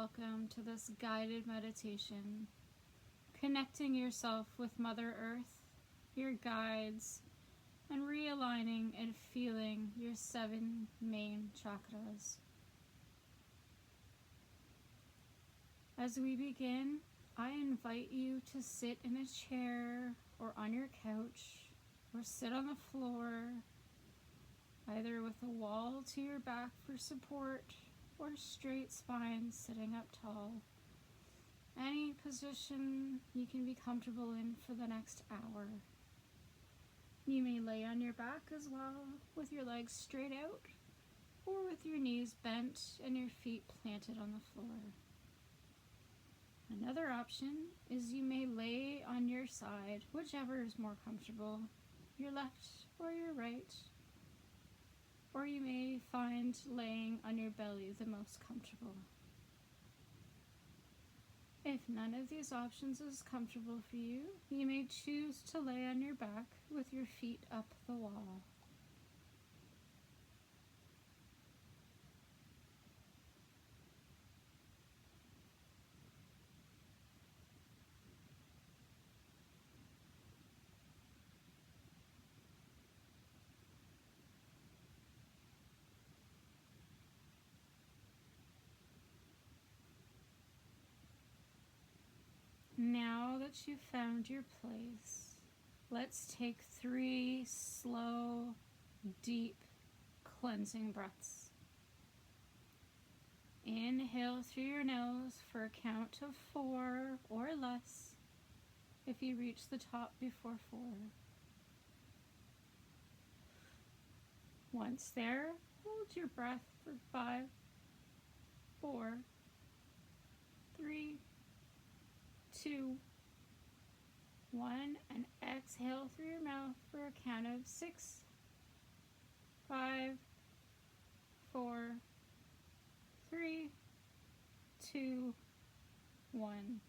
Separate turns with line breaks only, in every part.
welcome to this guided meditation, connecting yourself with Mother Earth, your guides, and realigning and feeling your 7 main chakras. As we begin, I invite you to sit in a chair or on your couch or sit on the floor, either with a wall to your back for support or straight spine sitting up tall. Any position you can be comfortable in for the next hour. You may lay on your back as well, with your legs straight out, or with your knees bent and your feet planted on the floor. Another option is you may lay on your side, whichever is more comfortable, your left or your right, or you may find laying on your belly the most comfortable. If none of these options is comfortable for you, you may choose to lay on your back with your feet up the wall. Now that you've found your place, let's take 3 slow, deep, cleansing breaths. Inhale through your nose for a count of 4 or less if you reach the top before 4. Once there, hold your breath for 5, 4, 3, 2, 1, and exhale through your mouth for a count of 6, 5, 4, 3, 2, 1.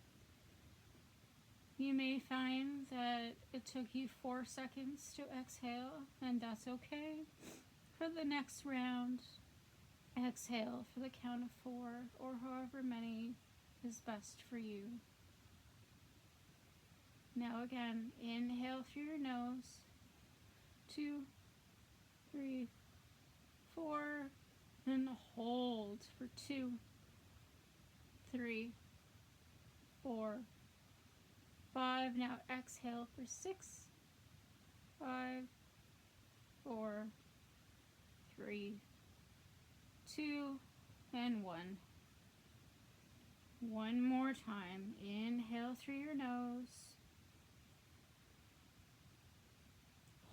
You may find that it took you 4 seconds to exhale, and that's okay. For the next round, exhale for the count of 4, or however many is best for you. Now again, inhale through your nose, 2, 3, 4, and hold for 2, 3, 4, 5. Now exhale for 6, 5, 4, 3, 2, and 1. One more time. Inhale through your nose.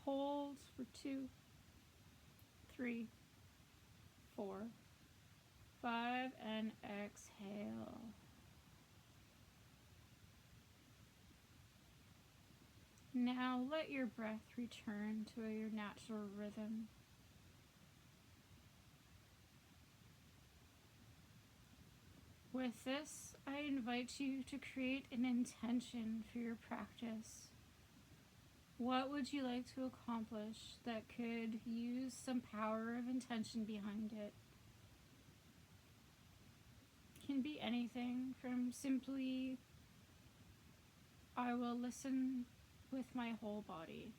Hold for 2, 3, 4, 5, and exhale. Now let your breath return to your natural rhythm. With this, I invite you to create an intention for your practice. What would you like to accomplish that could use some power of intention behind it? It can be anything from simply, I will listen with my whole body.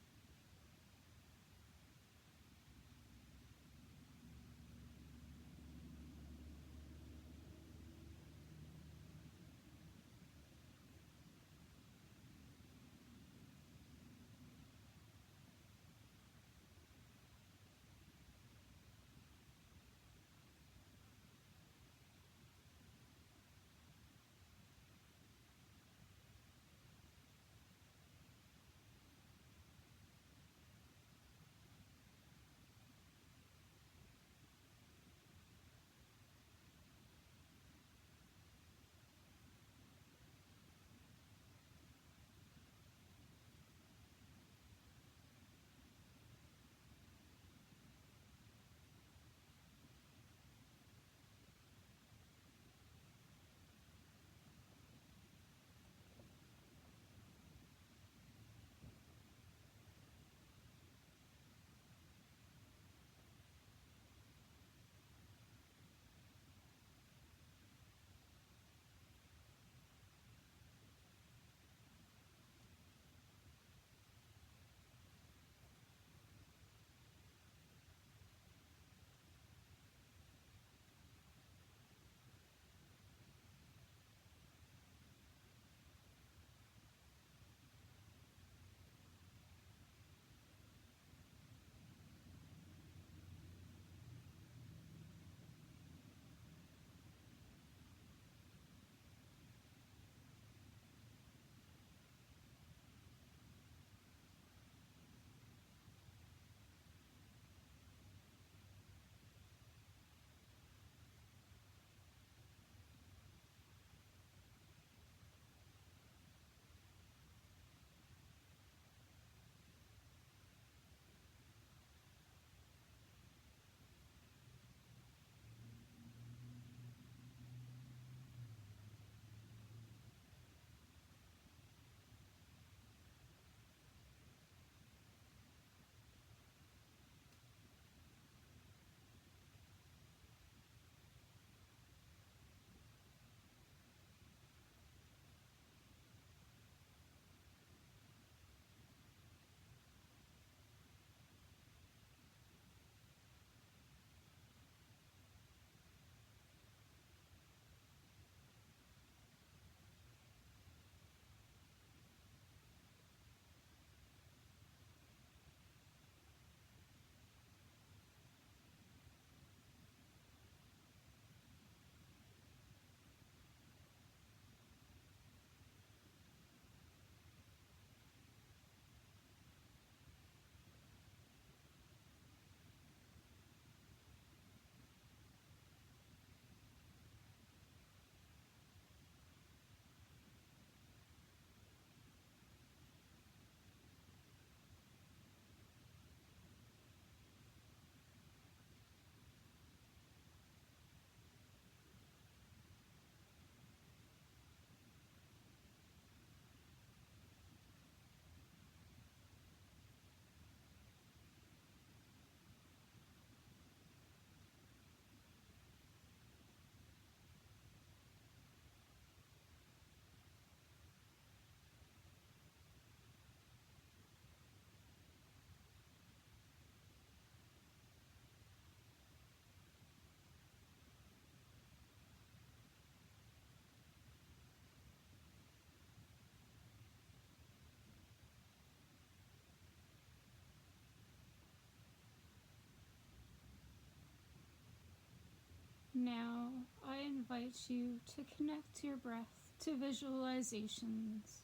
Now, I invite you to connect your breath to visualizations.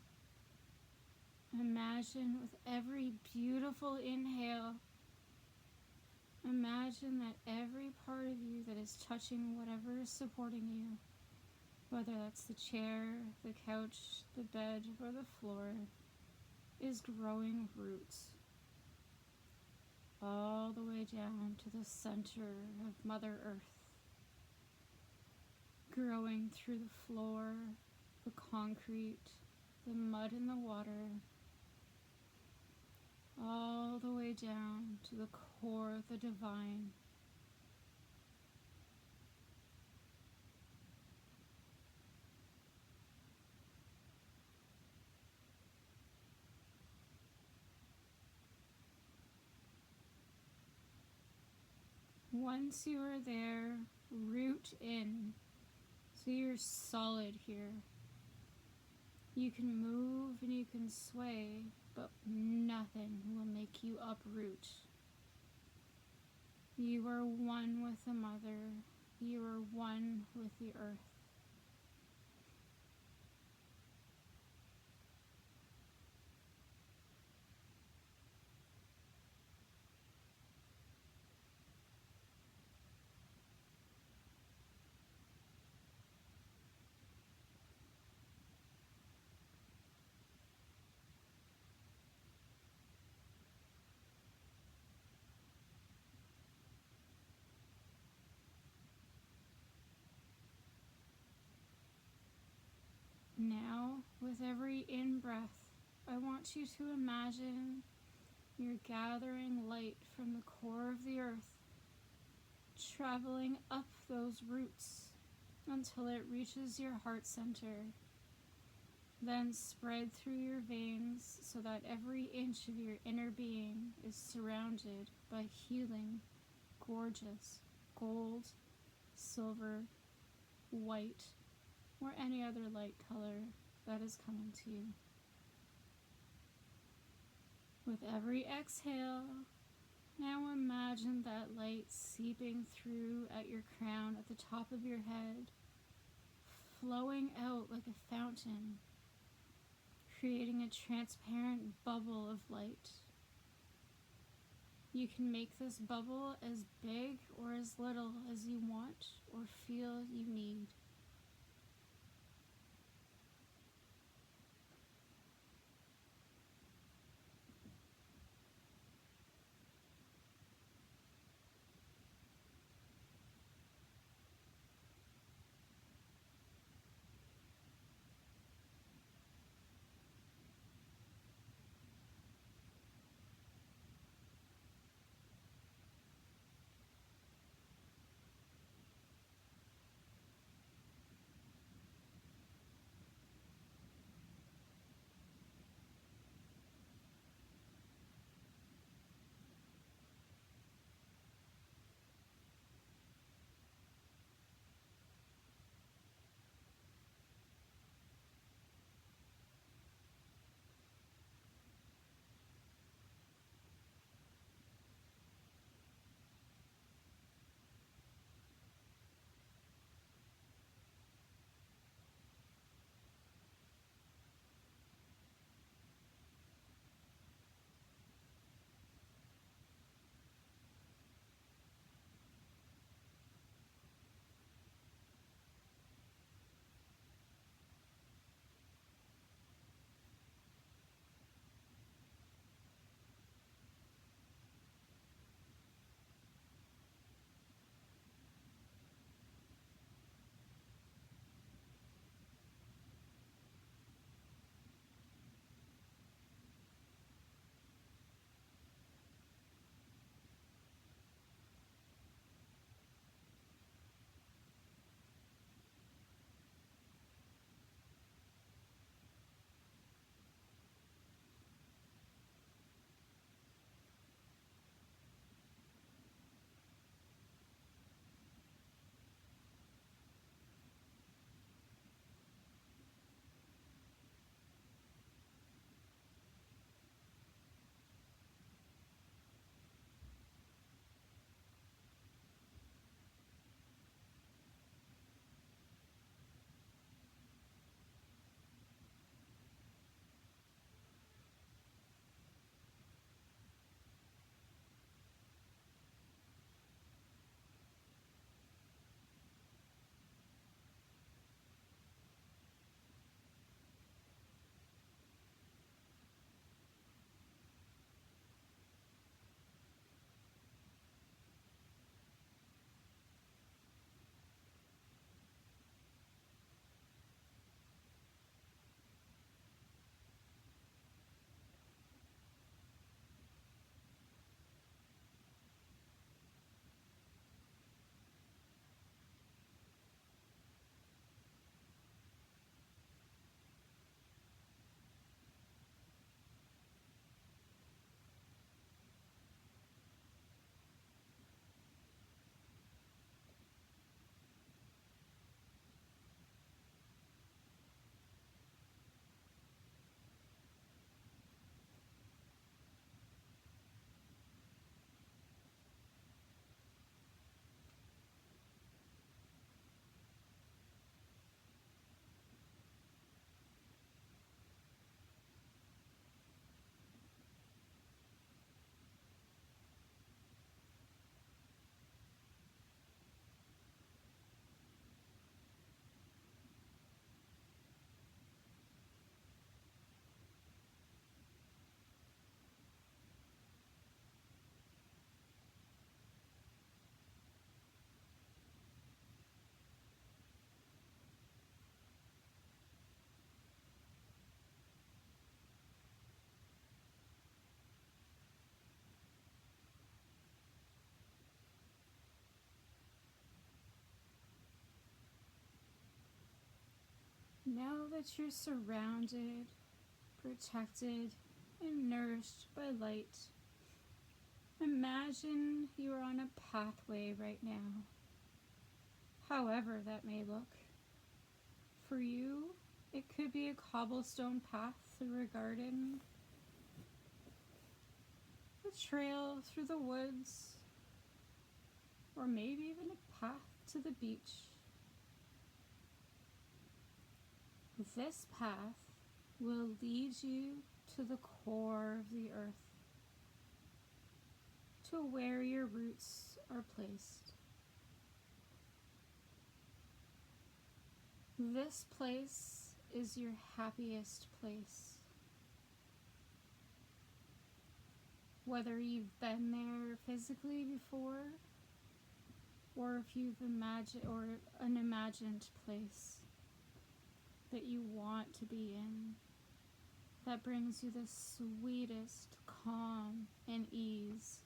Imagine with every beautiful inhale, imagine that every part of you that is touching whatever is supporting you, whether that's the chair, the couch, the bed, or the floor, is growing roots all the way down to the center of Mother Earth, growing through the floor, the concrete, the mud and the water, all the way down to the core of the divine. Once you are there, root in, so you're solid here. You can move and you can sway, but nothing will make you uproot. You are one with the Mother. You are one with the earth. Now, with every in-breath, I want you to imagine you're gathering light from the core of the earth, traveling up those roots until it reaches your heart center, then spread through your veins so that every inch of your inner being is surrounded by healing, gorgeous, gold, silver, white, or any other light color that is coming to you. With every exhale, now imagine that light seeping through at your crown at the top of your head, flowing out like a fountain, creating a transparent bubble of light. You can make this bubble as big or as little as you want or feel you need. that you're surrounded, protected, and nourished by light. Imagine you are on a pathway right now, however that may look. For you, it could be a cobblestone path through a garden, a trail through the woods, or maybe even a path to the beach. This path will lead you to the core of the earth, to where your roots are placed. This place is your happiest place. Whether you've been there physically before, or if you've imagined, or an imagined place that you want to be in, that brings you the sweetest calm and ease.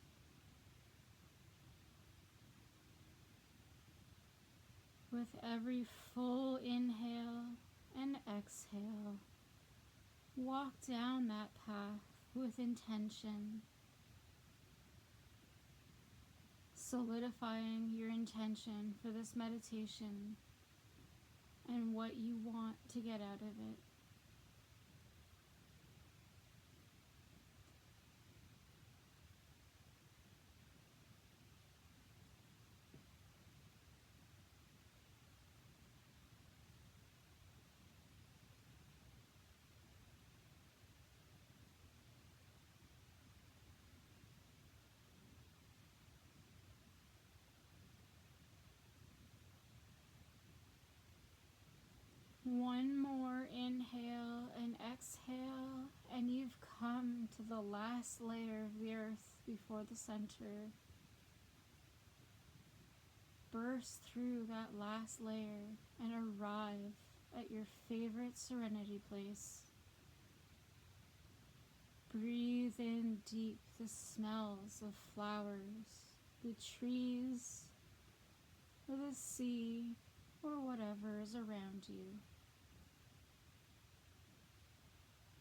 With every full inhale and exhale, walk down that path with intention, solidifying your intention for this meditation and what you want to get out of it. One more inhale and exhale, and you've come to the last layer of the earth before the center. Burst through that last layer and arrive at your favorite serenity place. Breathe in deep the smells of flowers, the trees, or the sea, or whatever is around you.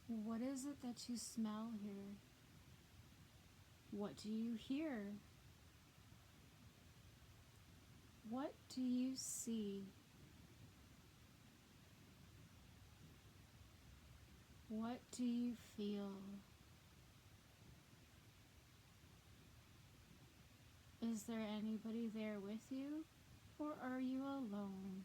What is it that you smell here? What do you hear? What do you see? What do you feel? Is there anybody there with you, or are you alone?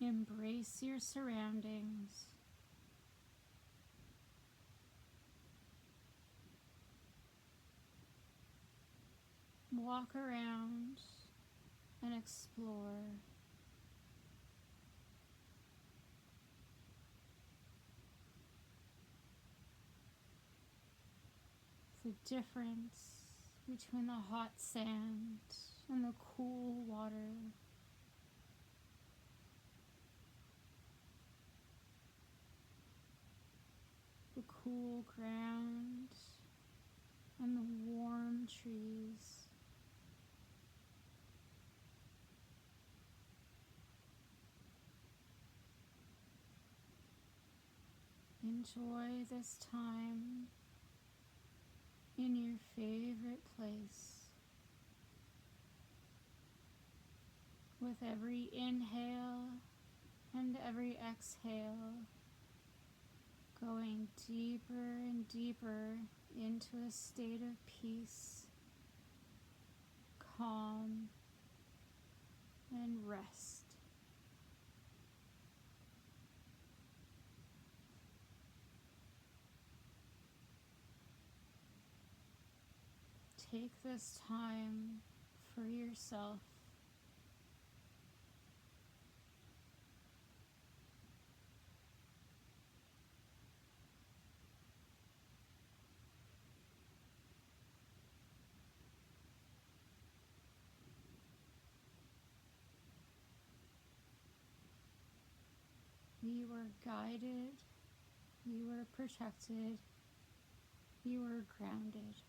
Embrace your surroundings. Walk around and explore. The difference between the hot sand and the cool water. The cool ground and the warm trees. Enjoy this time in your favorite place. With every inhale and every exhale, going deeper and deeper into a state of peace, calm, and rest. Take this time for yourself. You are guided, you are protected, you are grounded.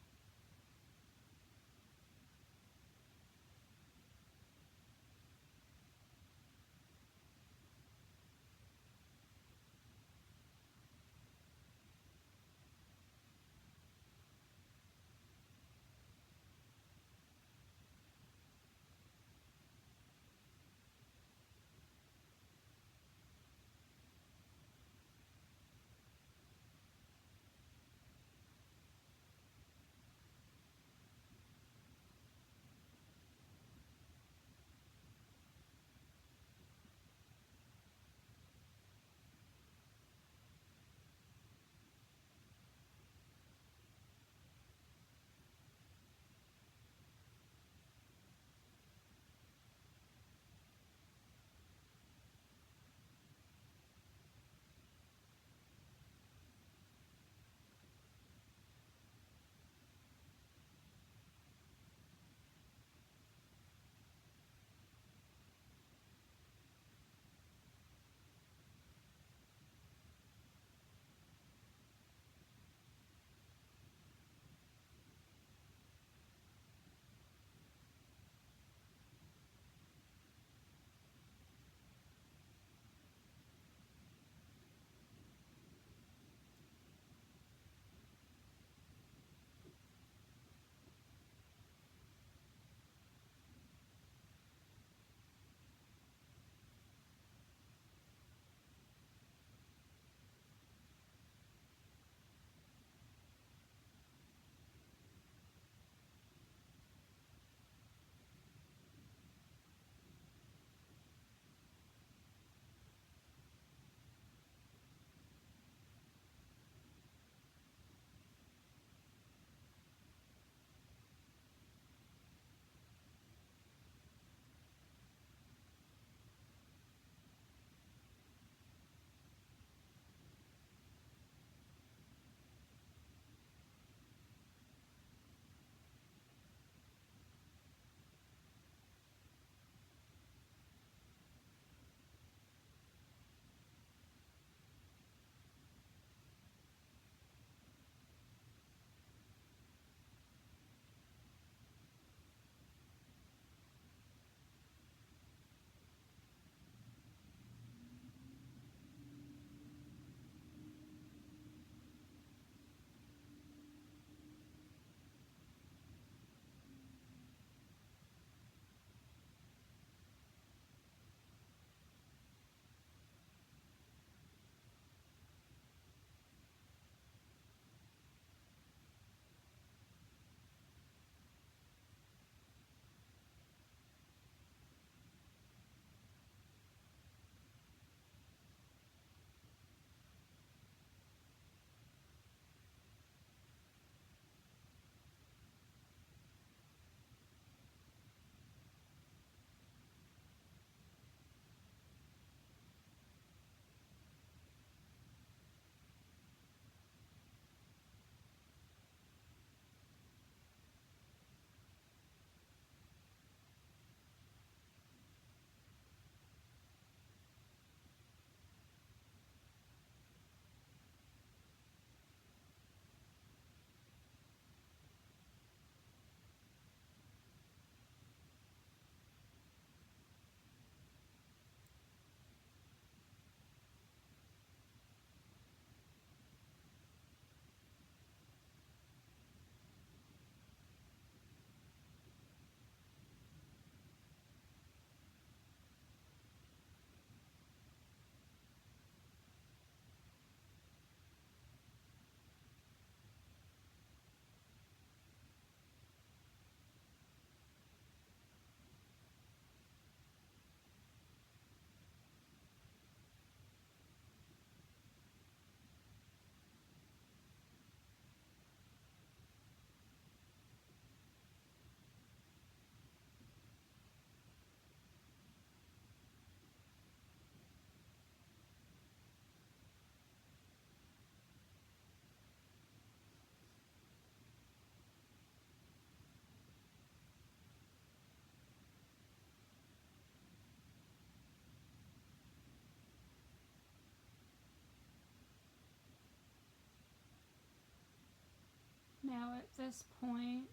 this point,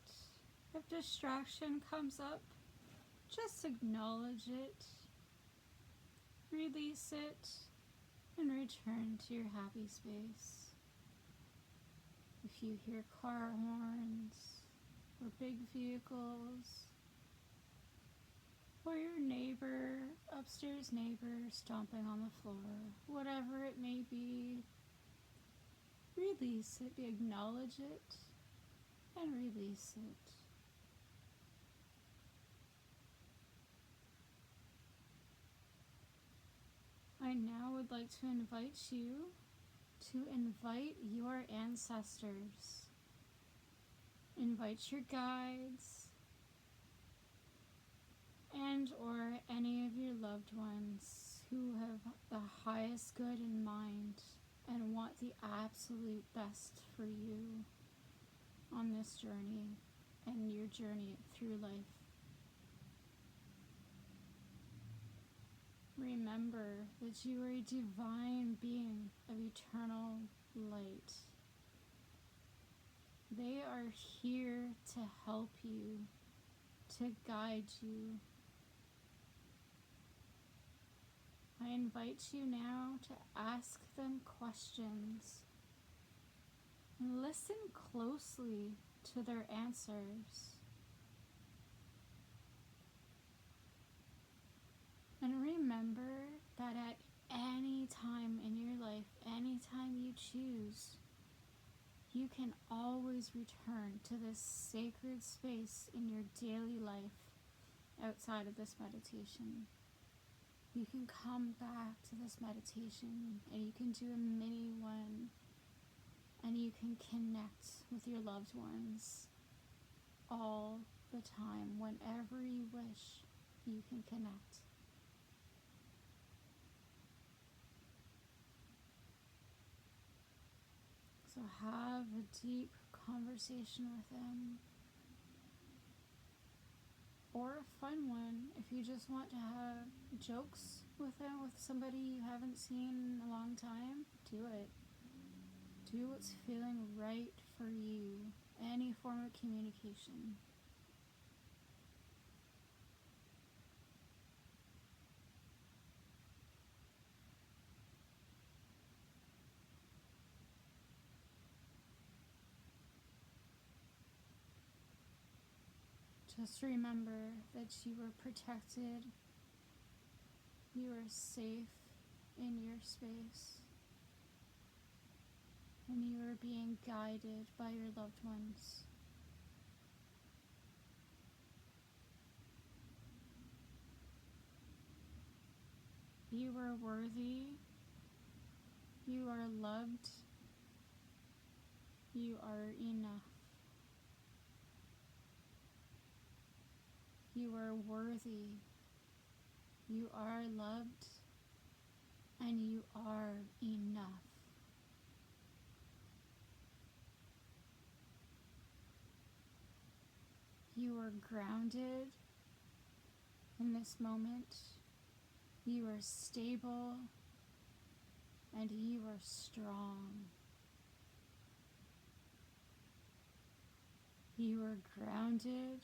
if distraction comes up, just acknowledge it, release it, and return to your happy space. If you hear car horns or big vehicles, or your upstairs neighbor stomping on the floor, whatever it may be, release it, acknowledge it, and release it. I now would like to invite you to invite your ancestors. Invite your guides and or any of your loved ones who have the highest good in mind and want the absolute best for you on this journey and your journey through life. Remember that you are a divine being of eternal light. They are here to help you, to guide you. I invite you now to ask them questions and listen closely to their answers. And remember that at any time in your life, anytime you choose, you can always return to this sacred space in your daily life outside of this meditation. You can come back to this meditation and you can do a mini one and you can connect with your loved ones all the time. Whenever you wish, you can connect. So have a deep conversation with them, or a fun one if you just want to have jokes with them, with somebody you haven't seen in a long time. Do it. Do what's feeling right for you. Any form of communication. Just remember that you are protected, you are safe in your space, and you are being guided by your loved ones. You are worthy, you are loved, you are enough. You are worthy, you are loved, and you are enough. You are grounded in this moment. You are stable, and you are strong. You are grounded.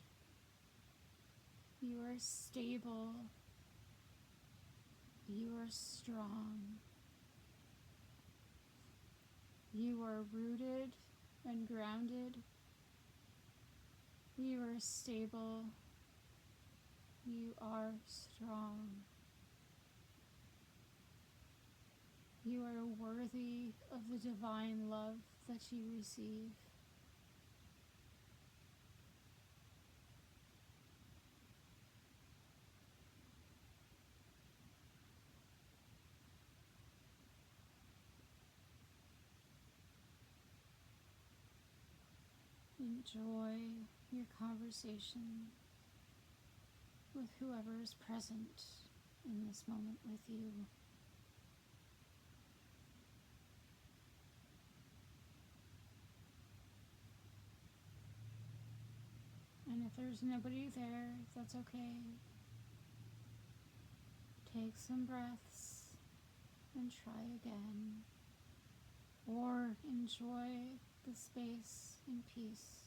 You are stable. You are strong. You are rooted and grounded. You are stable. You are strong. You are worthy of the divine love that you receive. Enjoy your conversation with whoever is present in this moment with you. And if there's nobody there, that's okay. Take some breaths and try again. Or enjoy the space in peace.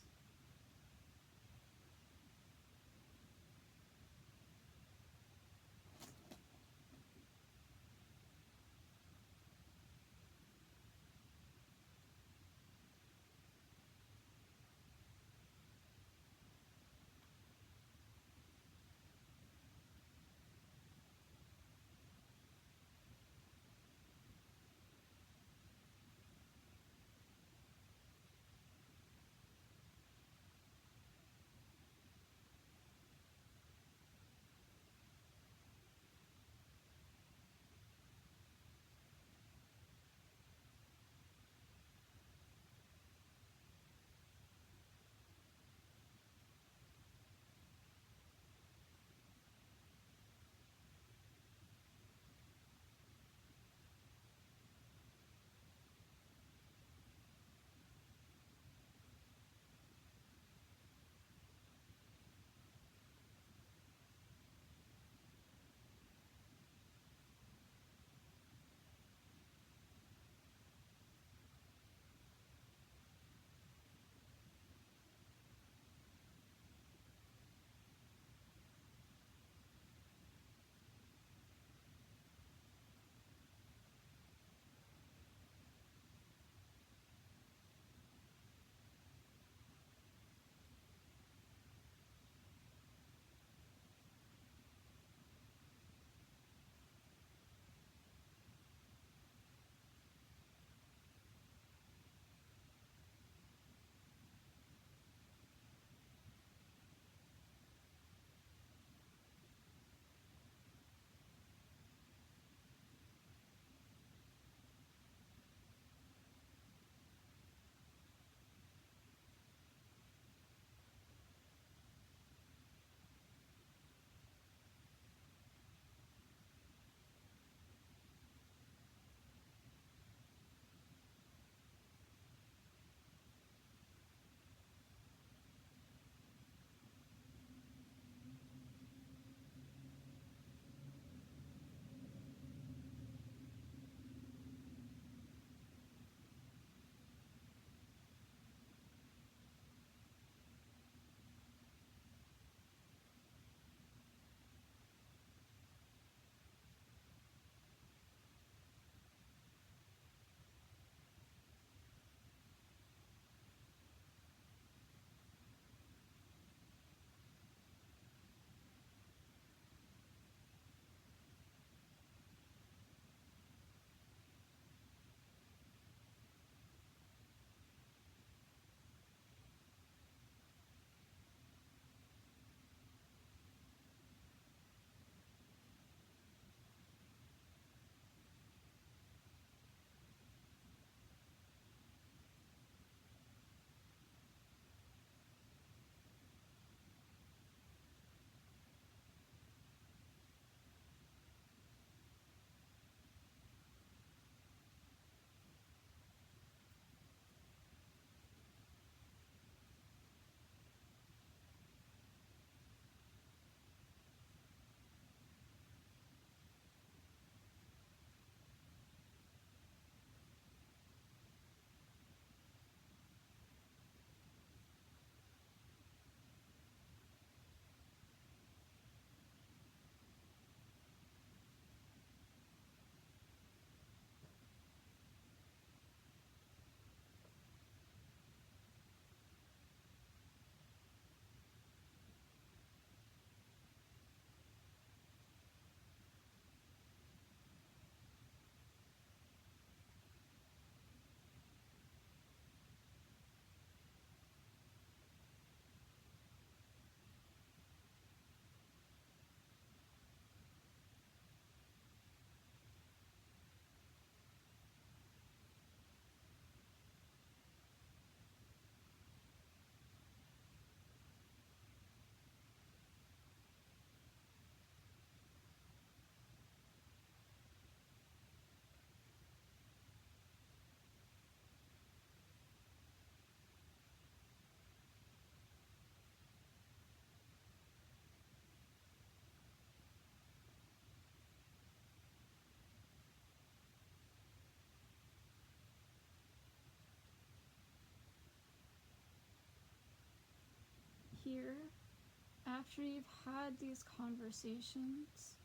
after you've had these conversations,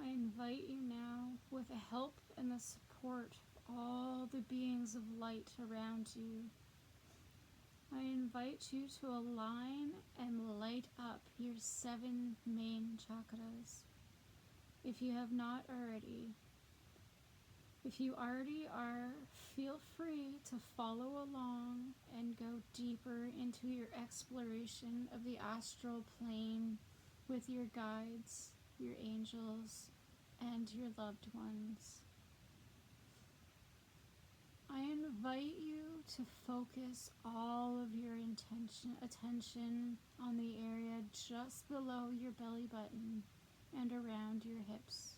I invite you now, with the help and the support of all the beings of light around you, I invite you to align and light up your 7 main chakras, if you have not already. If you already are, feel free to follow along and go deeper into your exploration of the astral plane with your guides, your angels, and your loved ones. I invite you to focus all of your attention on the area just below your belly button and around your hips.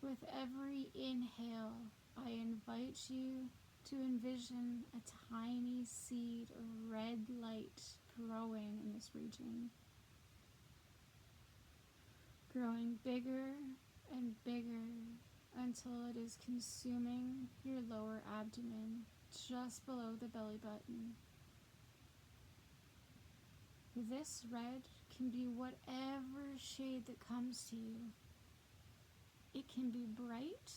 With every inhale, I invite you to envision a tiny seed of red light growing in this region, growing bigger and bigger until it is consuming your lower abdomen just below the belly button. This red can be whatever shade that comes to you. It can be bright,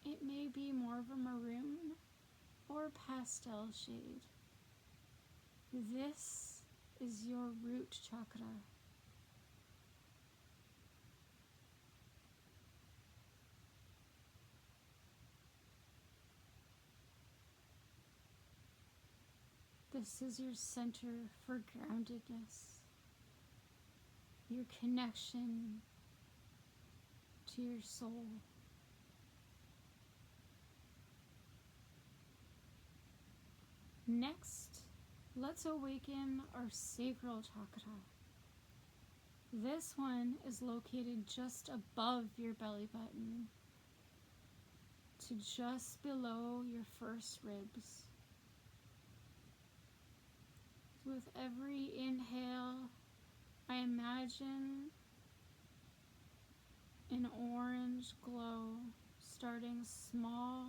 it may be more of a maroon or pastel shade. This is your root chakra. This is your center for groundedness, your connection to your soul. Next, let's awaken our sacral chakra. This one is located just above your belly button to just below your first ribs. With every inhale, I imagine an orange glow starting small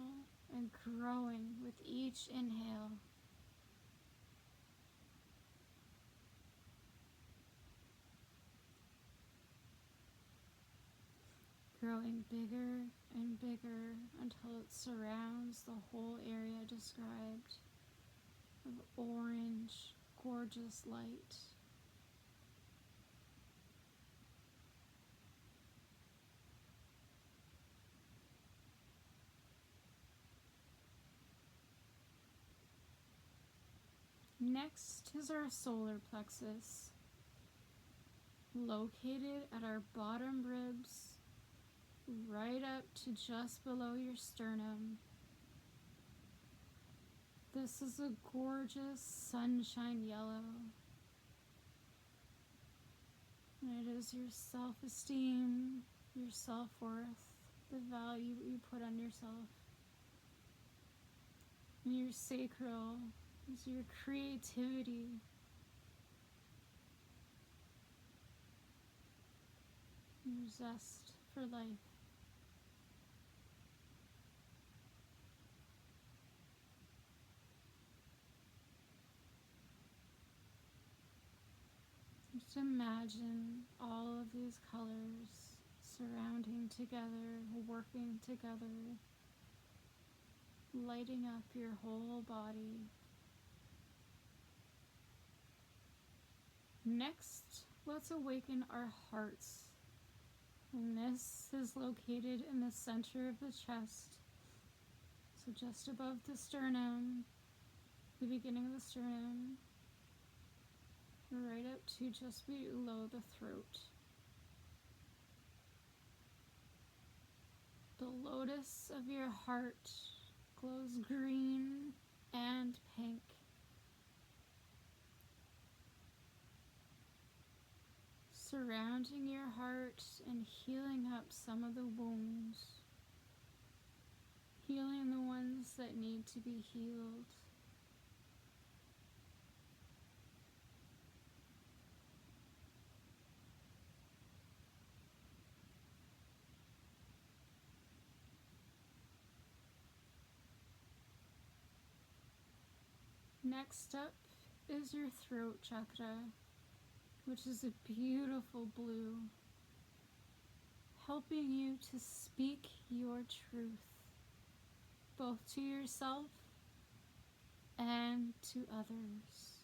and growing with each inhale. Growing bigger and bigger until it surrounds the whole area described of orange, gorgeous light. Next is our solar plexus, located at our bottom ribs, right up to just below your sternum. This is a gorgeous sunshine yellow. And it is your self-esteem, your self-worth, the value that you put on yourself. And your sacral is your creativity. Your zest for life. Just imagine all of these colors surrounding together, working together, lighting up your whole body. Next, let's awaken our hearts. And this is located in the center of the chest. So just above the sternum, the beginning of the sternum, right up to just below the throat. The lotus of your heart glows green and pink. Surrounding your heart and healing up some of the wounds, healing the ones that need to be healed. Next up is your throat chakra, which is a beautiful blue, helping you to speak your truth, both to yourself and to others.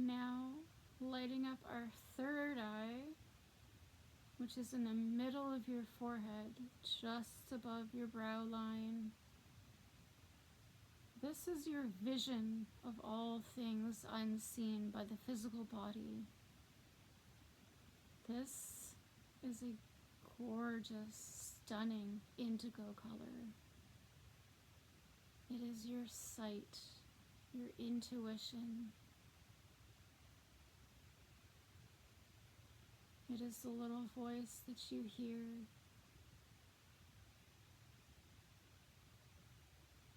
Now, lighting up our third eye, which is in the middle of your forehead, just above your brow line. This is your vision of all things unseen by the physical body. This is a gorgeous, stunning indigo color. It is your sight, your intuition. It is the little voice that you hear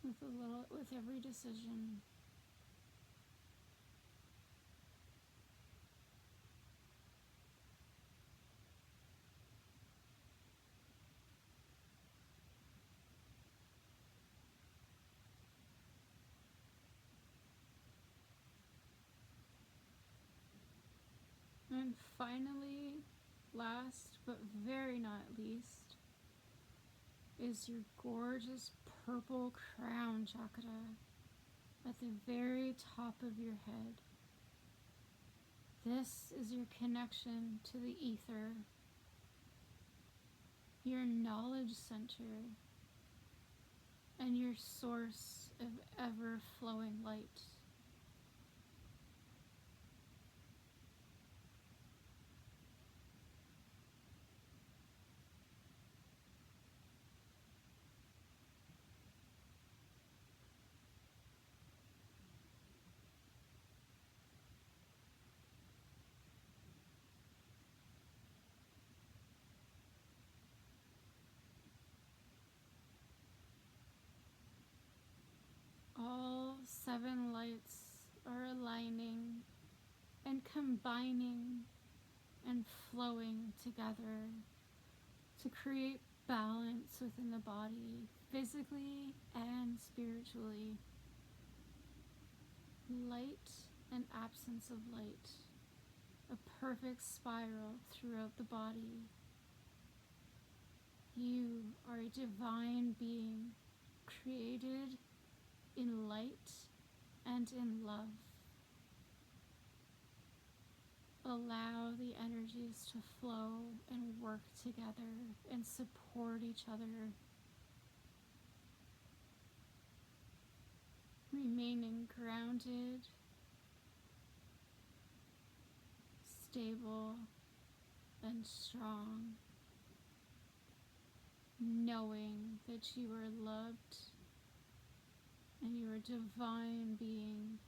with every decision. And finally, last but very not least, is your gorgeous purple crown chakra at the very top of your head. This is your connection to the ether, your knowledge center, and your source of ever-flowing light. All 7 lights are aligning and combining and flowing together to create balance within the body, physically and spiritually. Light and absence of light, a perfect spiral throughout the body. You are a divine being, created in light and in love. Allow the energies to flow and work together and support each other. Remaining grounded, stable, and strong. Knowing that you are loved and you are a divine being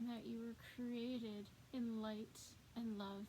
and that you were created in light and love.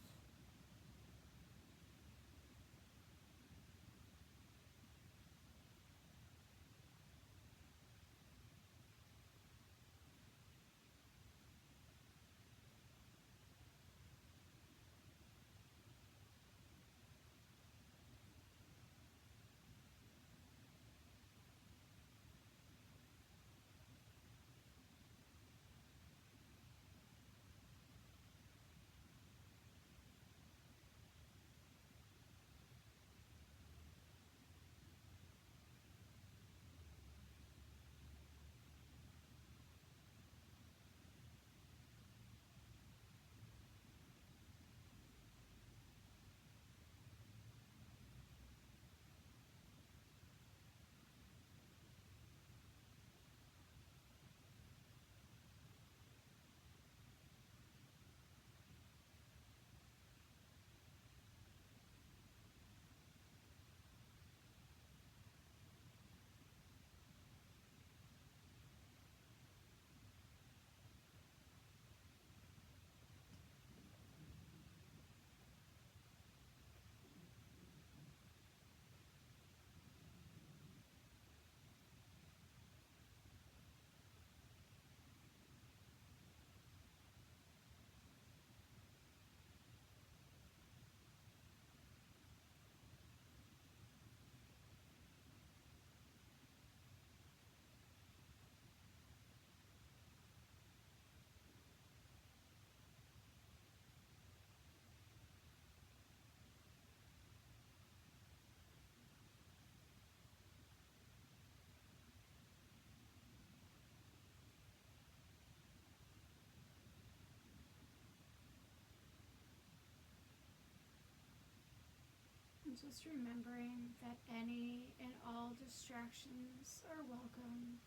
Just remembering that any and all distractions are welcome.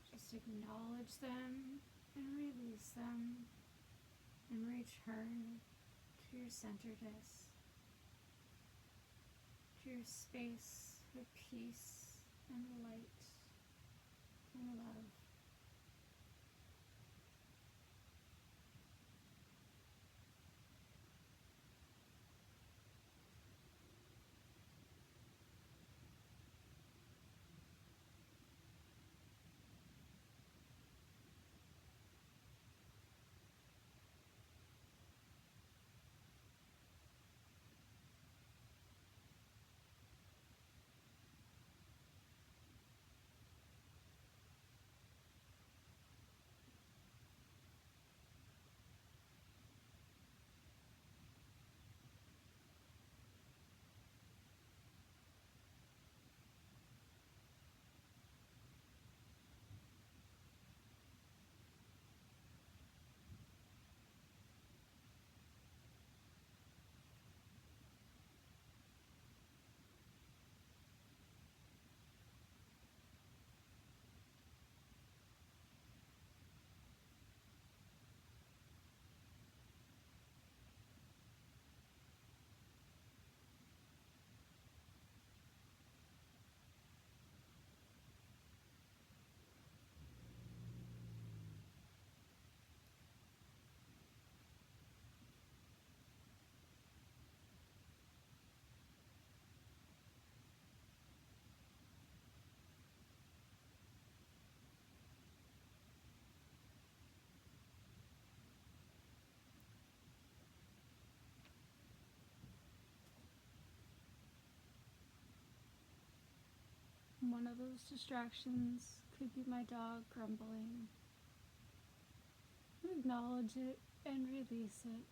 Just acknowledge them and release them and return to your centeredness, to your space of peace and light and love. One of those distractions could be my dog grumbling. Acknowledge it and release it.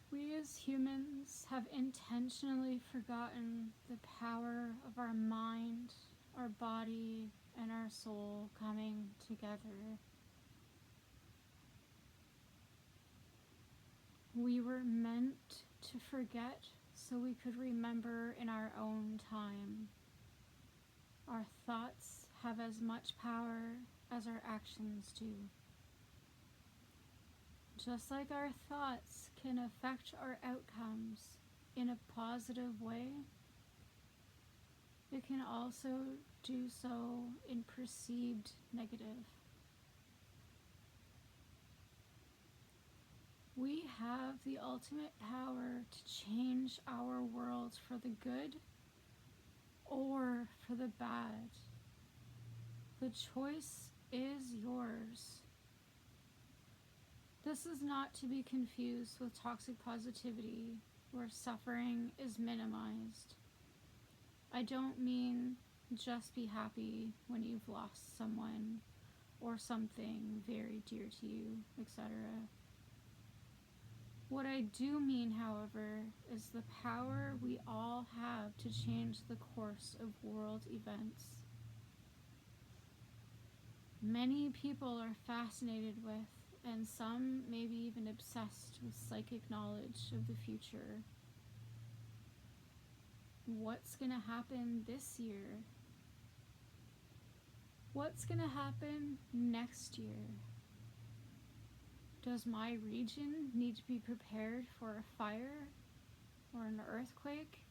We as humans have intentionally forgotten the power of our mind, our body, and our soul coming together. We were meant to forget so we could remember in our own time. Our thoughts have as much power as our actions do. Just like our thoughts can affect our outcomes in a positive way, it can also do so in perceived negative. We have the ultimate power to change our world for the good or for the bad. The choice is yours. This is not to be confused with toxic positivity, where suffering is minimized. I don't mean just be happy when you've lost someone or something very dear to you, etc. What I do mean, however, is the power we all have to change the course of world events. Many people are fascinated with, and some maybe even obsessed with, psychic knowledge of the future. What's going to happen this year? What's going to happen next year? Does my region need to be prepared for a fire, or an earthquake,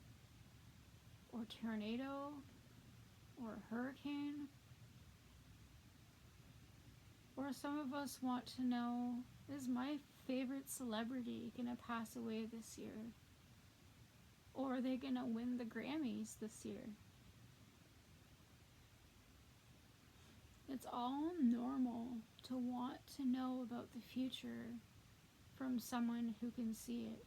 or tornado, or a hurricane? Or some of us want to know, is my favorite celebrity going to pass away this year? Or are they going to win the Grammys this year? It's all normal to want to know about the future from someone who can see it.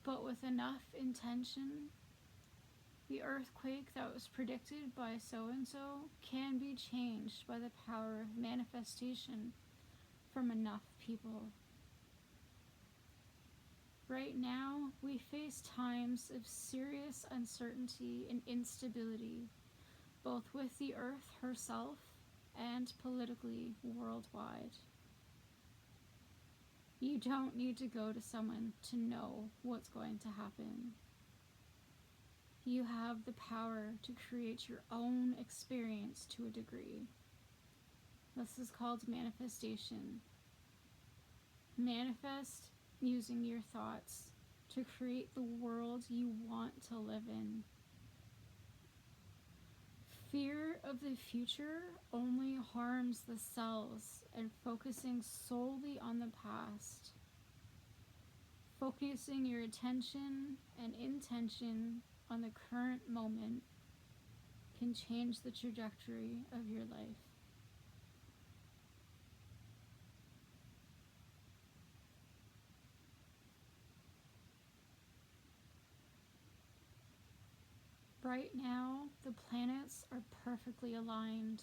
But with enough intention, the earthquake that was predicted by so-and-so can be changed by the power of manifestation from enough people. Right now, we face times of serious uncertainty and instability, both with the earth herself and politically worldwide. You don't need to go to someone to know what's going to happen. You have the power to create your own experience to a degree. This is called manifestation. Manifest using your thoughts to create the world you want to live in. Fear of the future only harms the cells, and focusing solely on the past. Focusing your attention and intention on the current moment can change the trajectory of your life. Right now, the planets are perfectly aligned.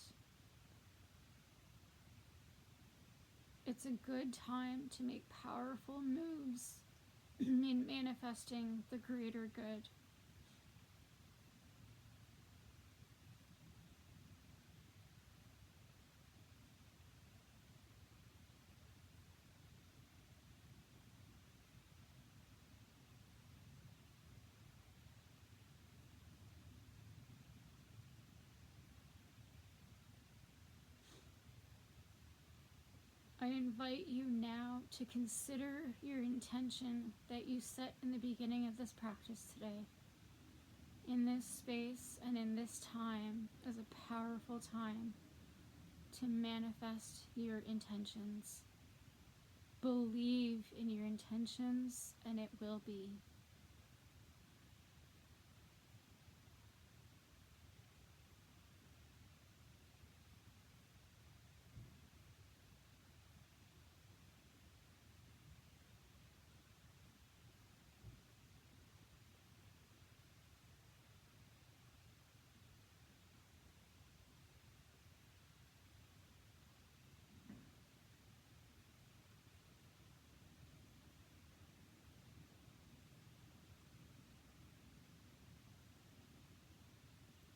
It's a good time to make powerful moves in manifesting the greater good. I invite you now to consider your intention that you set in the beginning of this practice today. In this space and in this time is a powerful time to manifest your intentions. Believe in your intentions and it will be.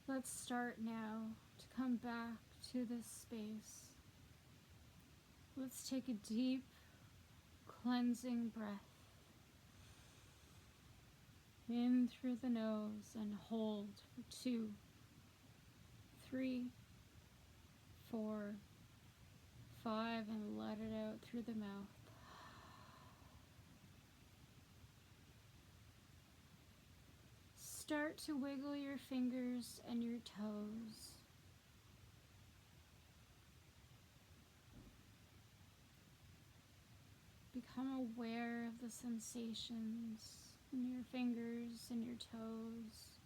Let's start now to come back to this space. Let's take a deep, cleansing breath in through the nose and hold for 2, 3, 4, 5, and let it out through the mouth. Start to wiggle your fingers and your toes. Become aware of the sensations in your fingers and your toes,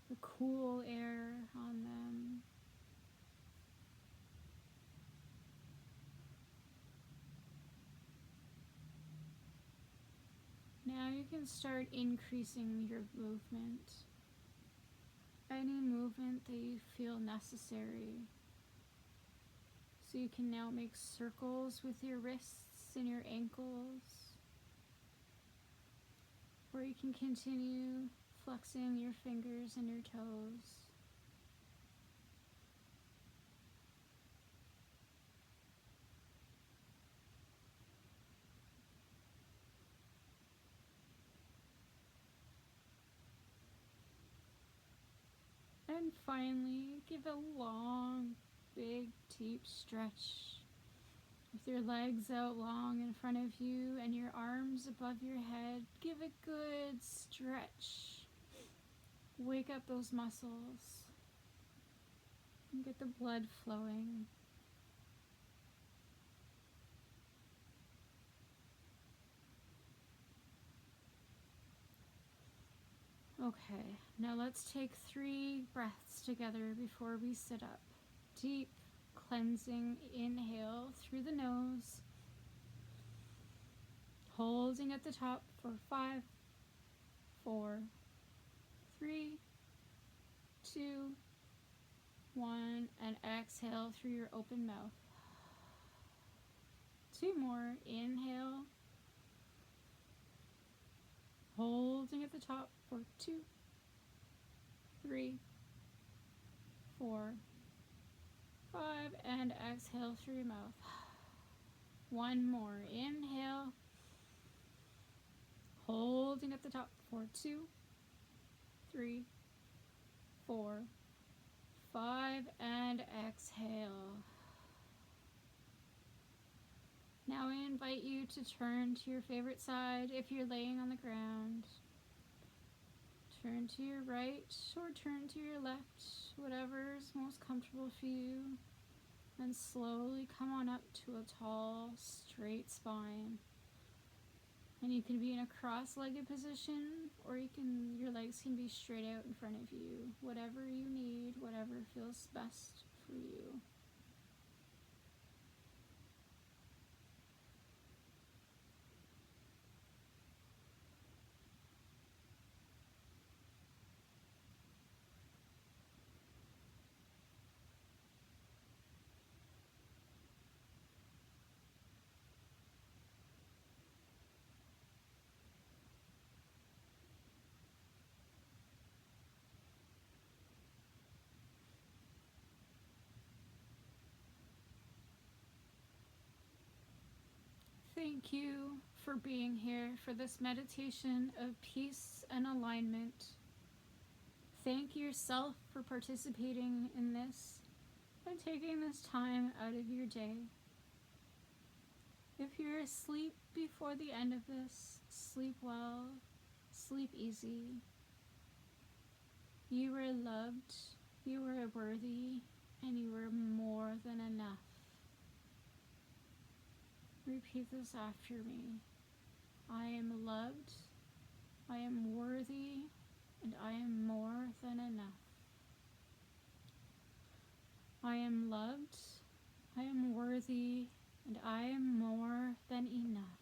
the cool air on them. Now you can start increasing your movement. Any movement that you feel necessary. So you can now make circles with your wrists and your ankles. Or you can continue flexing your fingers and your toes. And finally, give a long, big, deep stretch. With your legs out long in front of you and your arms above your head, give a good stretch. Wake up those muscles. and get the blood flowing. Okay, now let's take 3 breaths together before we sit up. Deep, cleansing inhale through the nose, holding at the top for 5, 4, 3, 2, 1, and exhale through your open mouth. 2 more, inhale, holding at the top for 2, 3, 4, 5, and exhale through your mouth. 1 more, inhale, holding at the top for 2, 3, 4, 5, and exhale. Now I invite you to turn to your favorite side if you're laying on the ground. Turn to your right or turn to your left, whatever is most comfortable for you. And slowly come on up to a tall, straight spine. And you can be in a cross-legged position, or your legs can be straight out in front of you. Whatever you need, whatever feels best for you. Thank you for being here for this meditation of peace and alignment. Thank yourself for participating in this and taking this time out of your day. If you're asleep before the end of this, sleep well, sleep easy. You are loved, you are worthy, and you are more than enough. Repeat this after me. I am loved, I am worthy, and I am more than enough. I am loved, I am worthy, and I am more than enough.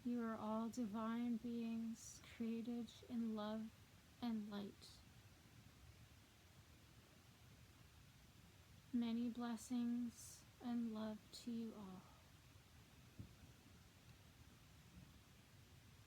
You are all divine beings created in love and light. Many blessings and love to you all.